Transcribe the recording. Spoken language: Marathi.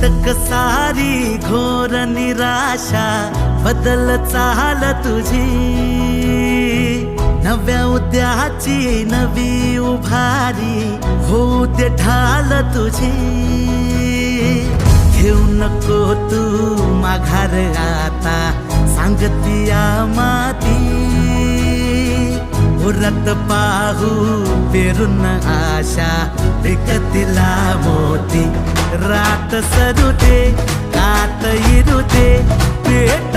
अटक सारी घोर निराशा बदल चाल तुझी, नव्या उद्याची नवी उभारी होऊ दे ढाल तुझी। घेऊ नको तू माघार आता सांगतिया माती, उरत पाहू पेरून आशा विकतिला मोती। रात सरू दे कात इरू दे पेट